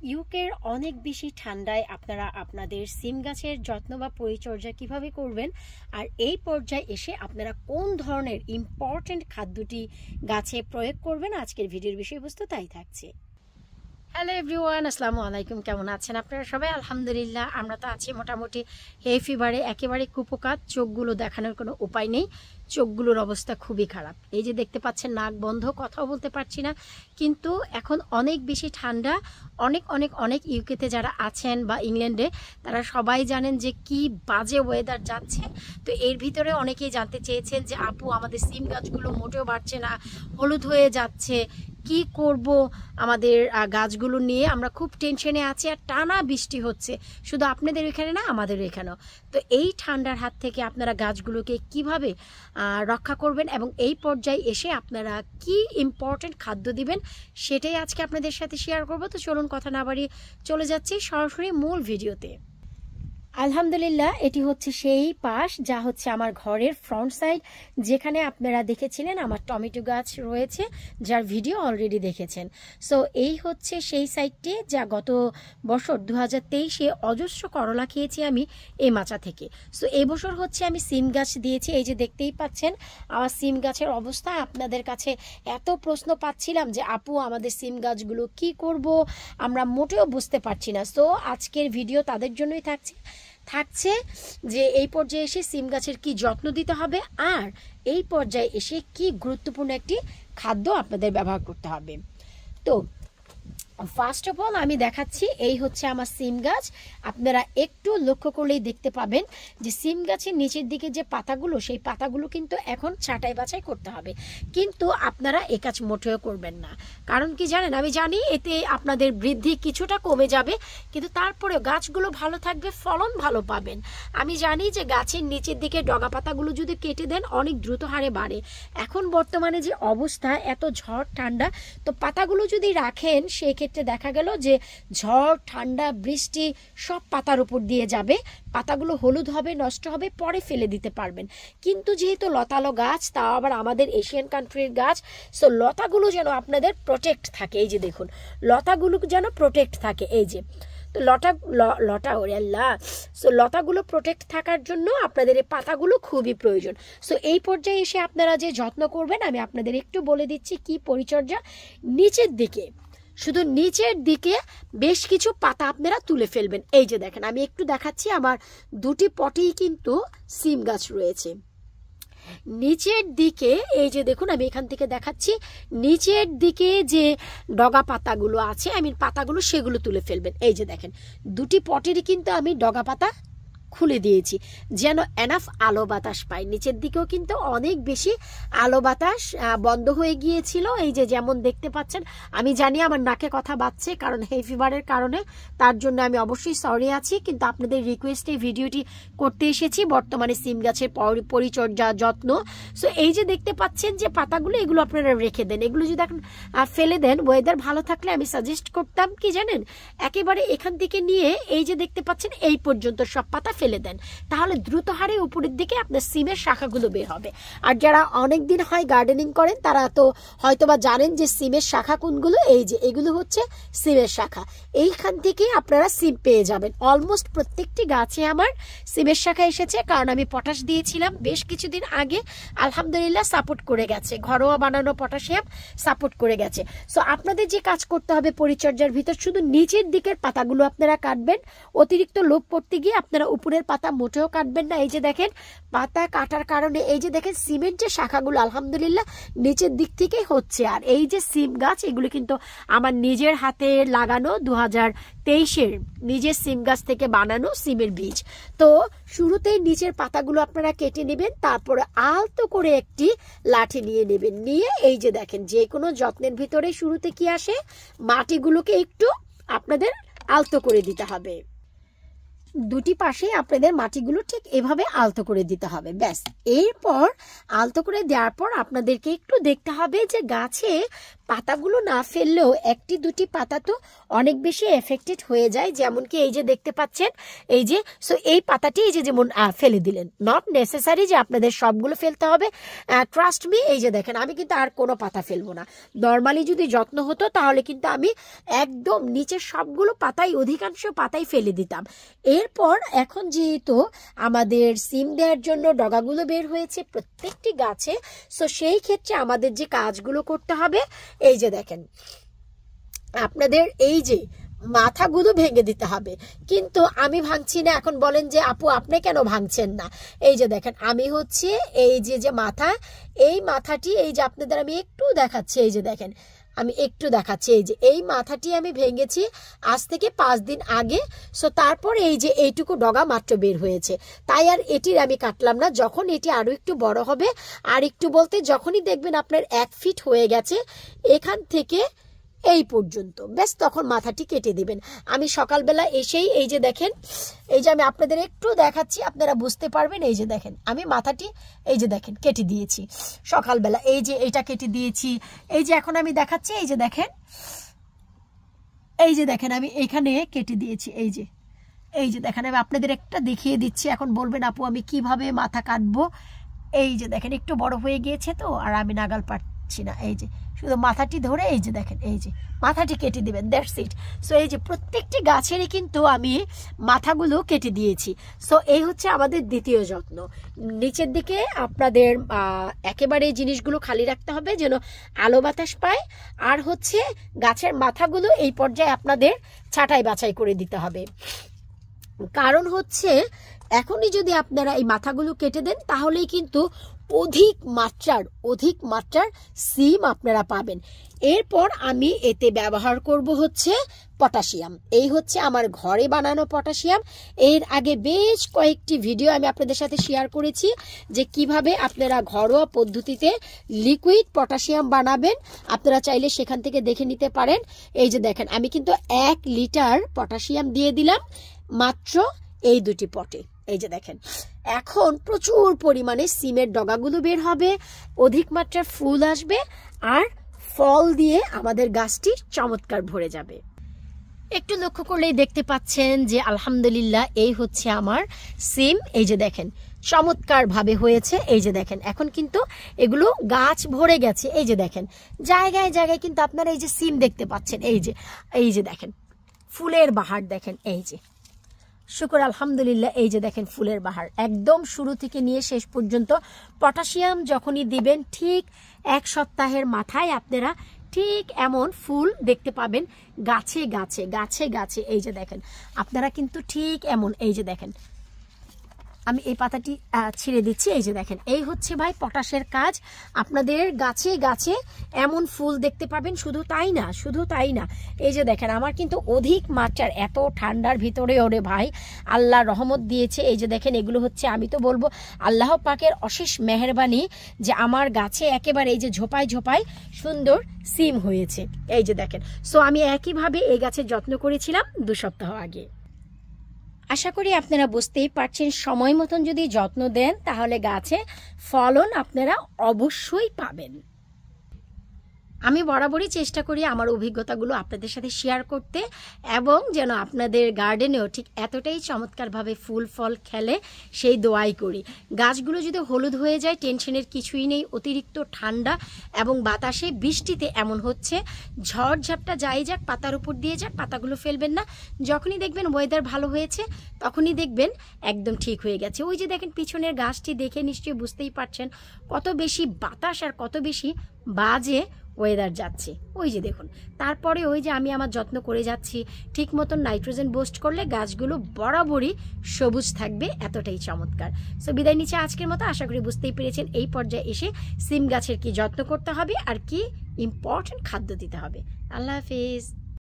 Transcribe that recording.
ইউকের অনেক বেশি ঠান্ডায় আপনারা আপনাদের সিম গাছের যত্ন বা পরিচর্যা কিভাবে করবেন, আর এই পর্যায়ে এসে আপনারা কোন ধরনের ইম্পর্টেন্ট খাদ্যটি গাছে প্রয়োগ করবেন, আজকের ভিডিওর বিষয়বস্তু তাই থাকছে। হ্যালো এভরিওয়ান, আসসালামু আলাইকুম। কেমন আছেন আপনারা সবাই? আলহামদুলিল্লাহ, আমরা তো আছি মোটামুটি। হে ফিভারে একেবারে কুপোকাত, চোখগুলো দেখানোর কোনো উপায় নেই, চোখগুলোর অবস্থা খুবই খারাপ। এই যে দেখতে পাচ্ছেন, নাক বন্ধ, কথাও বলতে পারছি না। কিন্তু এখন অনেক বেশি ঠান্ডা, অনেক অনেক অনেক ইউকেতে যারা আছেন বা ইংল্যান্ডে, তারা সবাই জানেন যে কি বাজে ওয়েদার যাচ্ছে। তো এর ভিতরে অনেকেই জানতে চেয়েছেন যে আপু, আমাদের সিম গাছগুলো মোটেও বাড়ছে না, হলুদ হয়ে যাচ্ছে, কি করব আমাদের গাছগুলো নিয়ে? আমরা খুব টেনশনে আছি, আর টানা বৃষ্টি হচ্ছে, শুধু আপনাদের এখানে না, আমাদের এখানেও। তো এই ঠান্ডার হাত থেকে আপনারা গাছগুলোকে কিভাবে রক্ষা করবেন এবং এই পর্যায়ে এসে আপনারা কি ইম্পর্টেন্ট খাদ্য দিবেন, সেটাই আজকে আপনাদের সাথে শেয়ার করব। তো চলুন কথা না বাড়িয়ে চলে যাচ্ছি সরাসরি মূল ভিডিওতে। আলহামদুলিল্লাহ, এটি হচ্ছে সেই পাশ যা হচ্ছে আমার ঘরের ফ্রন্ট সাইড, যেখানে আপনারা দেখেছিলেন আমার টমেটো গাছ রয়েছে, যার ভিডিও অলরেডি দেখেছেন। সো এই হচ্ছে সেই সাইডটি যা গত বছর 2023-এ অজস্র করলা খেয়েছি আমি এই মাচা থেকে। সো এই বছর হচ্ছে আমি সিম গাছ দিয়েছি। এই যে দেখতেই পাচ্ছেন আমার সিম গাছের অবস্থা। আপনাদের কাছে এত প্রশ্ন পাচ্ছিলাম যে আপু, আমাদের সিম গাছগুলো কি করব, আমরা মোটেও বুঝতে পারছি না। সো আজকের ভিডিও তাদের জন্যই থাকছে যে এই পর্যায়ে এসে সিম গাছের কি যত্ন দিতে হবে, আর এই পর্যায়ে এসে কি গুরুত্বপূর্ণ একটি খাদ্য আপনাদের ব্যবহার করতে হবে। তো ফার্স্ট অফ অল আমি দেখাচ্ছি, এই হচ্ছে আমার সিম গাছ। আপনারা একটু লক্ষ্য করলেই দেখতে পাবেন যে সিম গাছের নিচের দিকে যে পাতাগুলো, সেই পাতাগুলো কিন্তু এখন ছাঁটাই বাছাই করতে হবে। কিন্তু আপনারা এ কাজ মোটেও করবেন না। কারণ কি জানেন? আমি জানি এতে আপনাদের বৃদ্ধি কিছুটা কমে যাবে, কিন্তু তারপরেও গাছগুলো ভালো থাকবে, ফলন ভালো পাবেন। আমি জানি যে গাছের নিচের দিকে ডগা পাতাগুলো যদি কেটে দেন, অনেক দ্রুত হারে বাড়ে। এখন বর্তমানে যে অবস্থা, এত ঝড় ঠান্ডা, তো পাতাগুলো যদি রাখেন, সেক্ষেত্রে দেখা গেল যে ঝড় ঠান্ডা বৃষ্টি সব পাতার উপর দিয়ে যাবে, পাতাগুলো হলুদ হবে, নষ্ট হবে, পরে ফেলে দিতে পারবেন। কিন্তু যেহেতু লতালো গাছ, তাও আবার আমাদের এশিয়ান কান্ট্রির গাছ, সো লতাগুলো যেন আপনাদের প্রোটেক্ট থাকে। এই যে দেখুন, লতাগুলো যেন প্রোটেক্ট থাকে। এই যে তো লতা ওরে আল্লাহ, সো লতাগুলো প্রোটেক্ট থাকার জন্য আপনাদের এই পাতাগুলো খুবই প্রয়োজন। সো এই পর্যায়ে এসে আপনারা যে যত্ন করবেন, আমি আপনাদের একটু বলে দিচ্ছি কি পরিচর্যা। নিচের দিকে, শুধু নিচের দিকে বেশ কিছু পাতা আপনারা তুলে ফেলবেন। এই যে দেখেন, আমি একটু দেখাচ্ছি, আমার দুটি পটেই কিন্তু সিম গাছ রয়েছে। নিচের দিকে এই যে দেখুন, আমি এখান থেকে দেখাচ্ছি, নিচের দিকে যে ডগা পাতাগুলো আছে, আমি পাতাগুলো সেগুলো তুলে ফেলবেন। এই যে দেখেন, দুটি পটেরই কিন্তু আমি ডগা পাতা খুলে দিয়েছি, যেন এনাফ আলো বাতাস পাই। নিচের দিকেও কিন্তু অনেক বেশি আলো বাতাস বন্ধ হয়ে গিয়েছিল। এই যে যেমন দেখতে পাচ্ছেন, আমি জানি আমার নাকে কথা বাজছে, কারণ হে ফিভারের কারণে, তার জন্য আমি অবশ্যই সরি আছি। কিন্তু আপনাদের রিকোয়েস্টে ভিডিওটি করতে এসেছি, বর্তমানে সিম গাছের পরিচর্যা যত্ন। সো এই যে দেখতে পাচ্ছেন যে পাতাগুলো, এগুলো আপনারা রেখে দেন। এগুলো যদি এখন ফেলে দেন, ওয়েদার ভালো থাকলে আমি সাজেস্ট করতাম কি জানেন, একেবারে এখান থেকে নিয়ে এই যে দেখতে পাচ্ছেন এই পর্যন্ত সব পাতা ফেলে দেন, তাহলে দ্রুত হারে উপরের দিকে আপনার সিমের শাখাগুলো বের হবে। আর যারা অনেক দিন হয় গার্ডেনিং করেন, তারা তো হয়তোবা জানেন যে সিমের শাখা কোনগুলো। এই যে এগুলো হচ্ছে সিমের শাখা, এইখান থেকে আপনারা সিম পেয়ে যাবেন। অলমোস্ট প্রত্যেকটি গাছে আমার সিমের শাখা এসেছে, কারণ আমি পটাশ দিয়েছিলাম বেশ কিছুদিন আগে। আলহামদুলিল্লাহ সাপোর্ট করে গেছে, ঘরোয়া বানানো পটাশিয়াম সাপোর্ট করে গেছে। সো আপনাদের যে কাজ করতে হবে পরিচর্যার ভিতর, শুধু নিচের দিকের পাতাগুলো আপনারা কাটবেন। অতিরিক্ত লোভ পড়তে গিয়ে আপনারা উপরের পাতা মোটেও কাটবেন না। এই যে দেখেন, পাতা কাটার কারণে এই যে দেখেন সিমের যে শাখাগুলো আলহামদুলিল্লাহ নিচের দিক থেকে হচ্ছে। আর এই যে সিম গাছ, এগুলো কিন্তু আমার নিজের হাতে লাগানো 2023-এর নিজের সিম গাছ থেকে বানানো সিমের বীজ। তো শুরুতেই নিচের পাতাগুলো আপনারা কেটে নেবেন, তারপরে আলতো করে একটি লাঠি নিয়ে নেবেন। নিয়ে এই যে দেখেন, যে কোনো যত্নের ভিতরে শুরুতে কি আসে, মাটিগুলোকে একটু আপনাদের আলতো করে দিতে হবে। দুটি পাশেই আপনাদের মাটিগুলো ঠিক এভাবে আলতো করে দিতে হবে। ব্যাস, এরপর আলতো করে দেওয়ার পর আপনাদেরকে একটু দেখতে হবে যে গাছে পাতাগুলো না ফেললেও একটি দুটি পাতা তো অনেক বেশি এফেক্টেড হয়ে যায়, যেমন কি এই যে দেখতে পাচ্ছেন, এই যে সো এই পাতাটি এই যে যেমন ফেলে দিলেন, নট নেসেসারি যে আপনাদের সবগুলো ফেলতে হবে, ট্রাস্ট মি। এই যে দেখেন আমি কিন্তু আর কোনো পাতা ফেলবো না। নর্মালি যদি যত্ন হতো তাহলে কিন্তু আমি একদম নিচের সবগুলো পাতাই, অধিকাংশ পাতাই ফেলে দিতাম। এরপর এখন যেহেতু আমাদের সিম দেওয়ার জন্য ডগাগুলো বের হয়েছে প্রত্যেকটি গাছে, সো সেই ক্ষেত্রে আমাদের যে কাজগুলো করতে হবে, এই যে দেখেন আপনাদের এই যে মাথাগুলো ভেঙে দিতে হবে। কিন্তু আমি ভাঙছি না। এখন বলেন যে আপু আপনি কেন ভাঙছেন না? এই যে দেখেন আমি হচ্ছে এই যে মাথা, এই মাথাটি এই যে আপনাদের আমি একটু দেখাচ্ছি, এই যে দেখেন আমি একটু দেখাচ্ছি, এই যে এই মাথাটি আমি ভেঙেছি আজ থেকে 5 দিন আগে। সো তারপর এই যে এইটুকু ডগা মাত্র বের হয়েছে, তাই আর এটির আমি কাটলাম না। যখন এটি আরো একটু বড় হবে, আর একটু বলতে যখনই দেখবেন আপনার 1 ফিট হয়ে গেছে এখান থেকে এই পর্যন্ত, ব্যাস তখন মাথাটি কেটে দিবেন। আমি সকালবেলা এসেই এই যে দেখেন, এই যে আমি আপনাদের একটু দেখাচ্ছি, আপনারা বুঝতে পারবেন। এই যে দেখেন আমি মাথাটি এই যে দেখেন কেটে দিয়েছি সকালবেলা, এই যে এটা কেটে দিয়েছি। এই যে এখন আমি দেখাচ্ছি, এই যে দেখেন, এই যে দেখেন আমি এখানে কেটে দিয়েছি। এই যে দেখেন আমি আপনাদের একটা দেখিয়ে দিচ্ছি। এখন বলবেন আপু আমি কিভাবে মাথা কাটবো? এই যে দেখেন একটু বড় হয়ে গিয়েছে তো আর আমি নাগাল পাচ্ছি না। এই যে শুধু মাথাটি ধরে এই যে দেখেন এই যে মাথাটি কেটে দিবেন, দ্যাটস ইট। সো এই যে প্রত্যেকটি গাছেরই কিন্তু আমি মাথাগুলো কেটে দিয়েছি। সো এই হচ্ছে আমাদের দ্বিতীয় যত্ন। নিচের দিকে আপনাদের একেবারে জিনিসগুলো খালি রাখতে হবে যেন আলো বাতাস পায়, আর হচ্ছে গাছের মাথাগুলো এই পর্যায়ে আপনাদের ছাঁটাই বাছাই করে দিতে হবে। কারণ হচ্ছে এখনই যদি আপনারা এই মাথাগুলো কেটে দেন তাহলেই কিন্তু অধিক মাত্রার সিম আপনারা পাবেন। এরপর আমি এতে ব্যবহার করব হচ্ছে পটাশিয়াম। এই হচ্ছে আমার ঘরে বানানো পটাশিয়াম। এর আগে বেশ কয়েকটি ভিডিও আমি আপনাদের সাথে শেয়ার করেছি যে কিভাবে আপনারা ঘরোয়া পদ্ধতিতে লিকুইড পটাশিয়াম বানাবেন। আপনারা চাইলে সেখান থেকে দেখে নিতে পারেন। এই যে দেখেন আমি কিন্তু 1 লিটার পটাশিয়াম দিয়ে দিলাম মাত্র এই দুটি পটে। এই যে দেখেন এখন প্রচুর পরিমাণে সিমের ডগাগুলো বের হবে, অধিক মাত্রার ফুল আসবে, আর ফল দিয়ে আমাদের গাছটি চমৎকার ভরে যাবে। একটু লক্ষ্য করলেই দেখতে পাচ্ছেন যে আলহামদুলিল্লাহ এই হচ্ছে আমার সিম। এই যে দেখেন চমৎকার ভাবে হয়েছে। এই যে দেখেন এখন কিন্তু এগুলো গাছ ভরে গেছে। এই যে দেখেন জায়গায় জায়গায় কিন্তু আপনারা এই যে সিম দেখতে পাচ্ছেন। এই যে দেখেন ফুলের বাহার দেখেন। এই যে শুকর আলহামদুলিল্লাহ, এই যে দেখেন ফুলের বাহার একদম শুরু থেকে নিয়ে শেষ পর্যন্ত। পটাশিয়াম যখনই দিবেন ঠিক 1 সপ্তাহের মাথায় আপনারা ঠিক এমন ফুল দেখতে পাবেন গাছে গাছে গাছে গাছে। এই যে দেখেন আপনারা কিন্তু ঠিক এমন, এই যে দেখেন আমি এই পাতাটি ছিঁড়ে দিচ্ছি। এই যে দেখেন এই হচ্ছে ভাই পটাশের কাজ। আপনাদের গাছে গাছে এমন ফুল দেখতে পাবেন। শুধু তাই না এই যে দেখেন আমার কিন্তু অধিক মাত্রার এত ঠান্ডার ভিতরে ওরে ভাই আল্লাহ রহমত দিয়েছে। এই যে দেখেন এগুলো হচ্ছে আমি তো বলবো আল্লাহ পাকের অশেষ মেহেরবানি যে আমার গাছে একেবারে এই যে ঝোপায় ঝোপায় সুন্দর সিম হয়েছে। এই যে দেখেন সো আমি একইভাবে এই গাছের যত্ন করেছিলাম 2 সপ্তাহ আগে। আশা করি আপনারা বুঝতেই পারছেন সময় মতন যদি যত্ন দেন তাহলে গাছে ফলন আপনারা অবশ্যই পাবেন। আমি বরাবরই চেষ্টা করি আমার অভিজ্ঞতাগুলো আপনাদের সাথে শেয়ার করতে, এবং যেন আপনাদের গার্ডেনেও ঠিক এতটাই চমৎকারভাবে ফুল ফল খেলে সেই দোয়াই করি। গাছগুলো যদি হলুদ হয়ে যায় টেনশনের কিছুই নেই। অতিরিক্ত ঠান্ডা এবং বাতাসে বৃষ্টিতে এমন হচ্ছে, ঝড় ঝাপটা যাই যাক পাতার উপর দিয়ে যাক পাতাগুলো ফেলবেন না। যখনই দেখবেন ওয়েদার ভালো হয়েছে তখনই দেখবেন একদম ঠিক হয়ে গেছে। ওই যে দেখেন পিছনের গাছটি দেখে নিশ্চয়ই বুঝতেই পারছেন কত বেশি বাতাস আর কত বেশি বাজে ওয়েদার যাচ্ছে। ওই যে দেখুন তারপরে ওই যে আমি আমার যত্ন করে যাচ্ছি, ঠিক মতন নাইট্রোজেন বুস্ট করলে গাছগুলো বরাবরই সবুজ থাকবে, এতটাই চমৎকার। সো বিদায় নিচ্ছে আজকের মতো। আশা করি বুঝতেই পেরেছেন এই পর্যায়ে এসে সিম গাছের কি যত্ন করতে হবে আর কি ইম্পর্টেন্ট খাদ্য দিতে হবে। আল্লাহ হাফিজ।